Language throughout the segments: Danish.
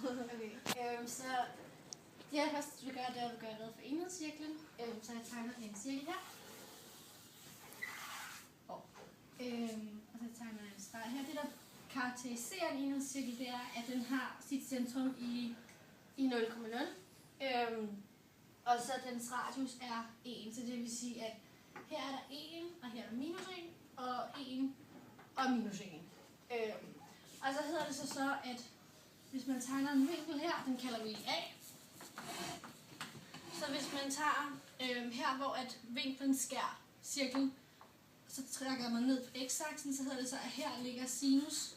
Okay, så det jeg først vil gøre, det er at gøre rede for enhedscirklen. Så jeg tegner en cirkel her. Og så tegner jeg en streg her. Det der karakteriserer en enhedscirkel, det er, at den har sit centrum i 0,0. Og så dens radius er 1. Så det vil sige, at her er der 1, og her er der minus 1, og 1 og minus 1. Og så hedder det så, at hvis man tegner en vinkel her, den kalder vi A. Så hvis man tager her, hvor at vinklen skærer cirklen, så trækker man ned på x-aksen, så hedder det så, at her ligger sinus,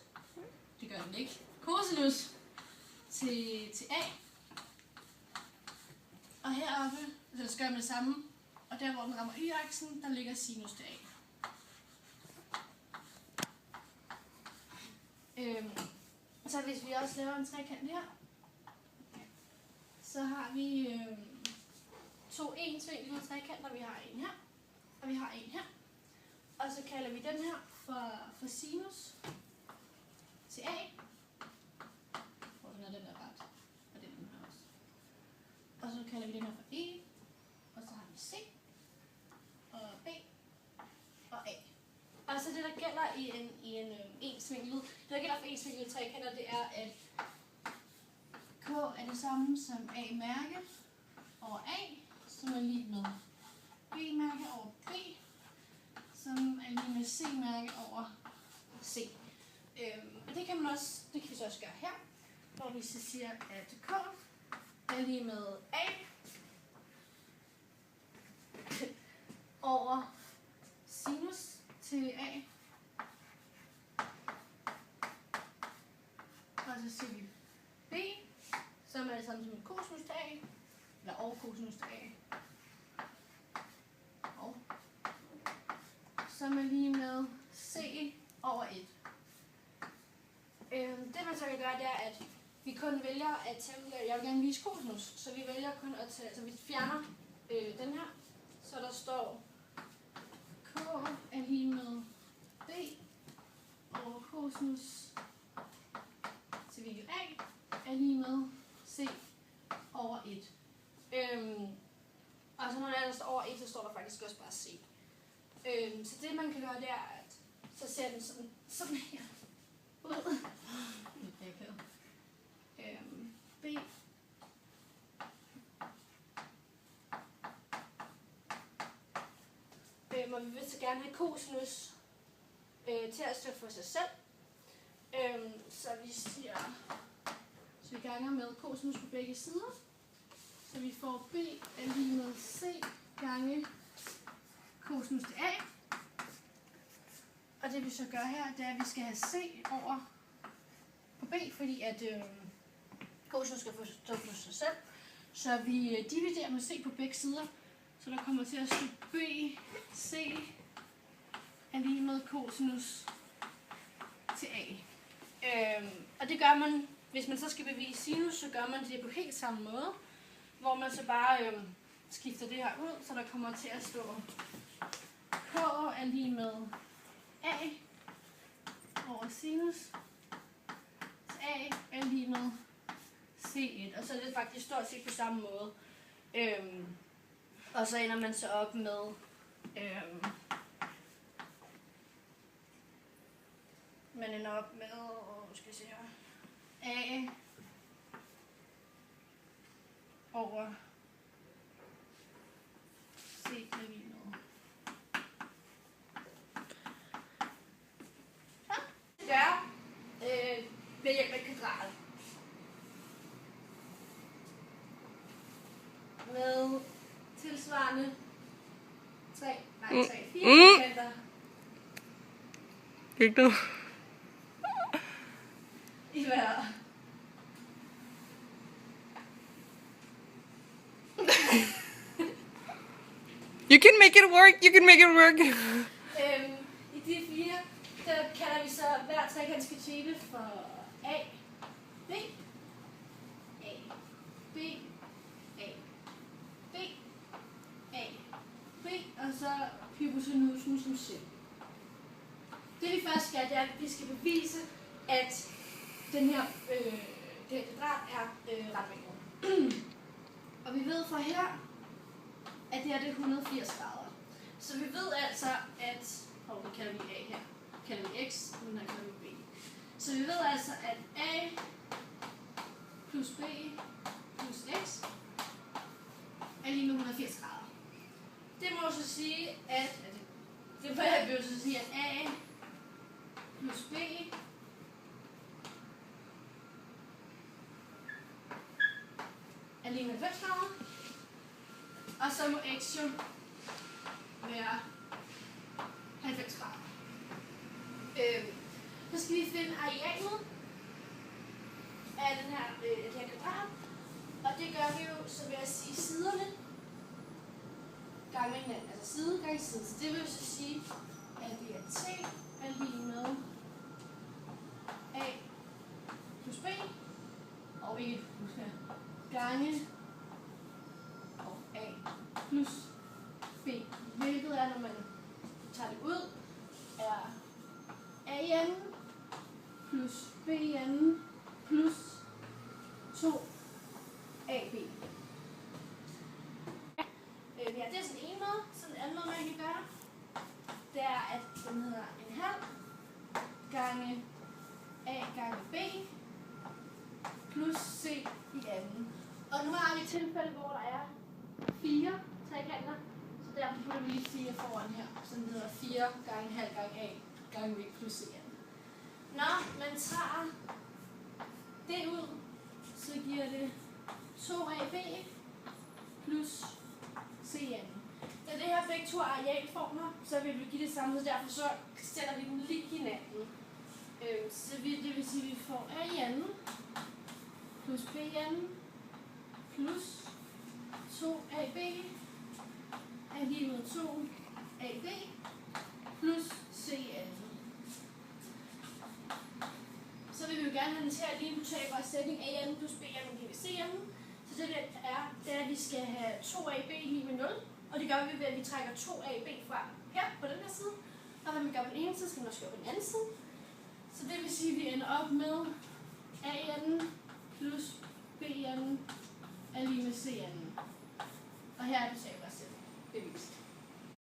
det gør den ikke, cosinus til A. Og heroppe, så gør man det samme, og der hvor den rammer y-aksen, der ligger sinus til A. Så hvis vi også laver en trekant her, så har vi to ensvinklede trekanter. Vi har en her, og vi har en her. Og så kalder vi den her for sinus til A. Hvor den er ret, og den her også. Og så kalder vi den her for E, og så har vi C, og B, og A. Og så det der gælder i en ensvinklet, det der gælder for ensvinklede trekanter, det er, at K er det samme som A-mærke over A, som er lige med B-mærke over B, som er lige med C-mærke over C. Og det kan vi så også gøre her, hvor vi så siger, at K er lige med A over sinus til A. Og så siger vi B, som er det samme som en cosinus til A, eller over cosinus til A. Og som er lige med C over 1. Det man så kan gøre, det er, at vi kun vælger at tage, jeg vil gerne vise cosinus, så vi vælger kun at tage, så vi fjerner den her, så der står K er lige med B over cosinus til vinkel A er lige med C over 1. Og så når der står over 1, så står der faktisk også bare C. Så det man kan gøre, det er, at så ser den sådan her ud. B og vi vil så gerne have cosinus til at stå for sig selv. Så vi siger, så vi ganger med cosinus på begge sider. Så vi får B er lige med C gange cosinus til A. Og det vi så gør her, det er, at vi skal have C over på B, fordi at cosinus skal stå for sig selv. Så vi dividerer med C på begge sider. Så der kommer til at stå B, C er lige med cosinus til A. Og det gør man, hvis man så skal bevise sinus, så gør man det på helt samme måde. Hvor man så bare skifter det her ud, så der kommer til at stå K er lige med A over sinus til A er lige med C1. Og så er det faktisk stort set på samme måde. Og så ender man så op med man ender op med, skal vi se her, A over C er lige med. Det gør ved hjælp af kvadrat. Med tilsvarende 4 kanter. Ikke nu. I hver. You can make it work. You can make it work. I de 4, der kalder vi så hver trekantskative for A, B, A, B, A, B, A, B, og så hypotenusen som C. Det vi først skal, det er, at vi skal bevise, at den her det kvadrat er retvinklen. Og vi ved fra her, at det her det er 180 grader. Så vi ved altså, at... det kalder vi A her. Kalder vi X, og her kalder vi B. Så vi ved altså, at A plus B plus X er lige med 180 grader. Det må så sige, at... Det vil jeg så sige, at A plus B er lige med 90 grader. Og så må X jo være 90 grader. Så skal vi finde arealet af den her, det her kvadrat. Og det gør vi jo, så vil jeg sige siderne gange hinanden. Altså side gange side. Så det vil jo så sige, at det er T er lige med A plus B. Og ikke plus her. Gange og A plus B. Hvilket er, når man tager det ud, er AN plus BN plus 2AB. Ja, det er sådan en måde. Så en anden måde, man kan gøre, det er, at den hedder en halv gange A gange B plus C i anden. Og nu har vi et tilfælde, hvor der er 4 trekanter, så derfor putter vi lige 4 foran her, så den hedder 4 gange halv gange A gange B plus C anden. Når man tager det ud, så giver det 2AB plus CN. Da det her begge to er arealformer, så vil vi give det samme, så derfor så stiller vi dem lige hinanden. Så det vil sige, at vi får AN plus BN plus 2AB er lige med 2AB plus CN. Så vil vi jo gerne have den til at lige tage vores sætning AN plus BN giver CN. Så det er, at vi skal have 2AB lige med 0. Og det gør vi ved, at vi trækker 2AB fra her på den her side. Og når vi gør på den ene side, skal vi også gøre på den anden side. Så det vil sige, at vi ender op med AN plus BN er lige med CN. Og her er det så bare selv bevist.